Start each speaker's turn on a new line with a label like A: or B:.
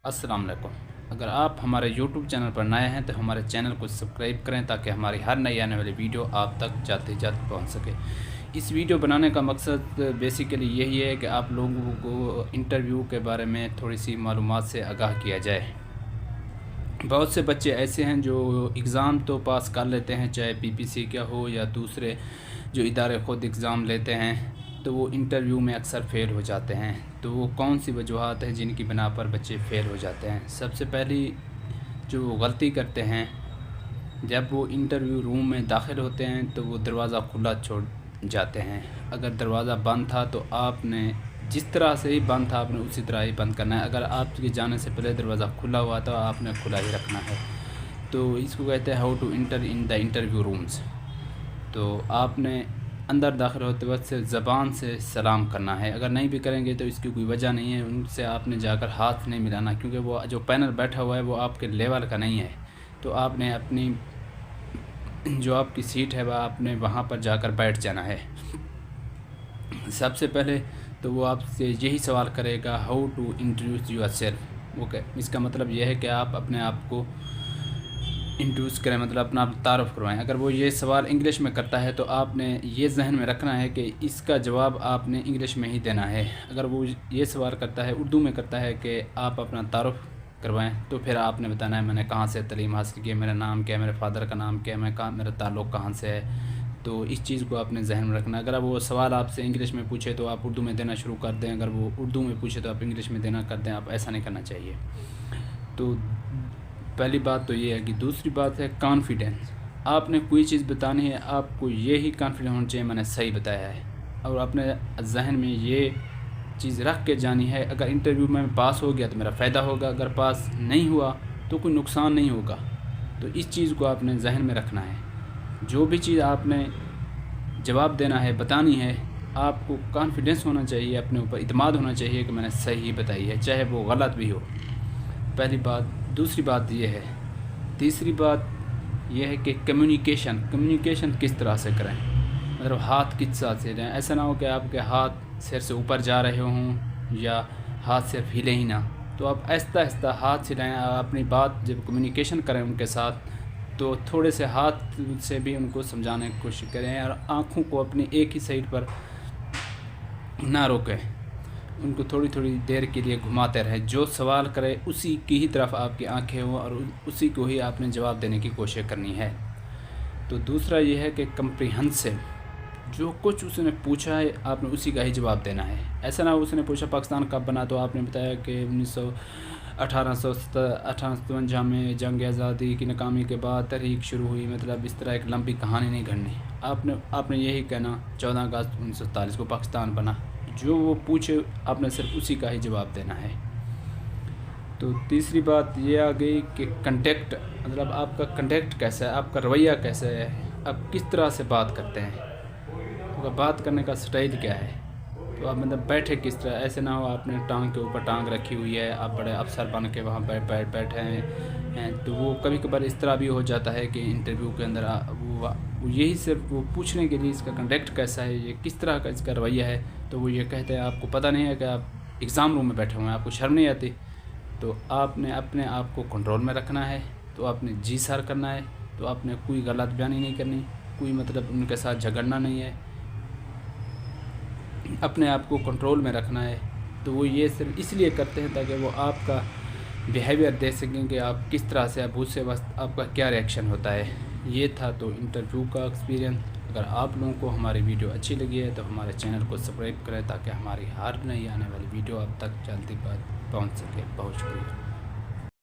A: अस्सलाम वालेकुम। अगर आप हमारे यूट्यूब चैनल पर नए हैं तो हमारे चैनल को सब्सक्राइब करें ताकि हमारी हर नई आने वाली वीडियो आप तक जाते जाते पहुंच सके। इस वीडियो बनाने का मकसद बेसिकली यही है कि आप लोगों को इंटरव्यू के बारे में थोड़ी सी मालूमात से आगाह किया जाए। बहुत से बच्चे ऐसे हैं जो एग्ज़ाम तो पास कर लेते हैं, चाहे पीपीसी का हो या दूसरे जो इदारे ख़ुद एग्ज़ाम लेते हैं, तो वो इंटरव्यू में अक्सर फ़ेल हो जाते हैं। तो वो कौन सी वजूहात हैं जिनकी बिना पर बच्चे फ़ेल हो जाते हैं? सबसे पहली जो वो गलती करते हैं, जब वो इंटरव्यू रूम में दाखिल होते हैं तो वो दरवाज़ा खुला छोड़ जाते हैं। अगर दरवाज़ा बंद था तो आपने जिस तरह से ही बंद था आपने उसी तरह ही बंद करना है। अगर आपके जाने से पहले दरवाज़ा खुला हुआ तो आपने खुला ही रखना है। तो इसको कहते हैं how to enter in the interview rooms. तो आपने अंदर दाखिल होते वक्त से ज़बान से सलाम करना है। अगर नहीं भी करेंगे तो इसकी कोई वजह नहीं है, उनसे आपने जाकर हाथ नहीं मिलाना, क्योंकि वो जो पैनल बैठा हुआ है वो आपके लेवल का नहीं है। तो आपने अपनी जो आपकी सीट है वह आपने वहाँ पर जाकर बैठ जाना है। सबसे पहले तो वो आपसे यही सवाल करेगा how to introduce yourself. वो इसका मतलब यह है कि आप अपने आप को इंट्रोड्यूस करें, मतलब अपना तारुफ करवाएं। अगर वो ये सवाल इंग्लिश में करता है तो आपने ये जहन में रखना है कि इसका जवाब आपने इंग्लिश में ही देना है। अगर वो ये सवाल करता है, उर्दू में करता है कि आप अपना तारुफ करवाएं, तो फिर आपने बताना है मैंने कहाँ से तालीम हासिल की है, मेरा नाम क्या है, मेरे फादर का नाम क्या है, मैं कहाँ, मेरा ताल्लुक़ कहाँ से है। तो इस चीज़ को आपने जहन में रखना। अगर वो सवाल आपसे इंग्लिश में पूछे तो आप उर्दू में देना शुरू कर दें, अगर वो उर्दू में पूछे तो आप इंग्लिश में देना कर दें। आप ऐसा नहीं करना चाहिए। तो पहली बात तो ये है कि दूसरी बात है कॉन्फिडेंस। आपने कोई चीज़ बतानी है, आपको ये ही कॉन्फिडेंस होना चाहिए मैंने सही बताया है, और अपने जहन में ये चीज़ रख के जानी है। अगर इंटरव्यू में पास हो गया तो मेरा फ़ायदा होगा, अगर पास नहीं हुआ तो कोई नुकसान नहीं होगा। तो इस चीज़ को आपने जहन में रखना है। जो भी चीज़ आपने जवाब देना है, बतानी है, आपको कॉन्फिडेंस होना चाहिए, अपने ऊपर इत्मीनान होना चाहिए कि मैंने सही ही बताई है, चाहे वो गलत भी हो। पहली बात। दूसरी बात ये है, तीसरी बात यह है कि कम्युनिकेशन किस तरह से करें, मतलब हाथ किस तरह से लें। ऐसा ना हो कि आपके हाथ सिर से ऊपर जा रहे हों या हाथ सिर्फ हिले ही ना। तो आप आहिस्ता आहिस्ता हाथ से लें। अपनी बात जब कम्युनिकेशन करें उनके साथ तो थोड़े से हाथ से भी उनको समझाने की कोशिश करें, और आँखों को अपनी एक ही साइड पर ना रोकें, उनको थोड़ी थोड़ी देर के लिए घुमाते रहें। जो सवाल करे उसी की ही तरफ आपकी आंखें हों और उसी को ही आपने जवाब देने की कोशिश करनी है। तो दूसरा ये है कि कम्प्रीहेंसिव, जो कुछ उसने पूछा है आपने उसी का ही जवाब देना है। ऐसा ना उसने पूछा पाकिस्तान कब बना तो आपने बताया कि 1857 में जंग आज़ादी की नाकामी के बाद तहरीक शुरू हुई। मतलब इस तरह एक लंबी कहानी नहीं घड़नी। आपने यही कहना 14 अगस्त 1947 को पाकिस्तान बना। जो वो पूछे आपने सिर्फ उसी का ही जवाब देना है। तो तीसरी बात ये आ गई कि कंटेक्ट, मतलब आपका कंटेक्ट कैसा है, आपका रवैया कैसा है, आप किस तरह से बात करते हैं, तो बात करने का स्टाइल क्या है। तो आप मतलब बैठे किस तरह, ऐसे ना हो आपने टांग के ऊपर टांग रखी हुई है, आप बड़े अफसर बन के वहाँ बैठे हैं। तो वो कभी कभार इस तरह भी हो जाता है कि इंटरव्यू के अंदर वो यही सिर्फ वो पूछने के लिए इसका कंटेक्ट कैसा है, ये किस तरह का इसका रवैया है, तो वो ये कहते हैं आपको पता नहीं है कि आप एग्ज़ाम रूम में बैठे हुए हैं, आपको शर्म नहीं आती। तो आपने अपने आप को कंट्रोल में रखना है। तो आपने जी सर करना है। तो आपने कोई गलत बयानी नहीं करनी, कोई मतलब उनके साथ झगड़ना नहीं है, अपने आप को कंट्रोल में रखना है। तो वो ये सिर्फ इसलिए करते हैं ताकि वो आपका बिहेवियर देख सकें कि आप किस तरह से, आप उससे वक्त आपका क्या रिएक्शन होता है। ये था तो इंटरव्यू का एक्सपीरियंस। अगर आप लोगों को हमारी वीडियो अच्छी लगी है तो हमारे चैनल को सब्सक्राइब करें ताकि हमारी हर नई आने वाली वीडियो आप तक जल्दी पहुंच सके। बहुत शुक्रिया।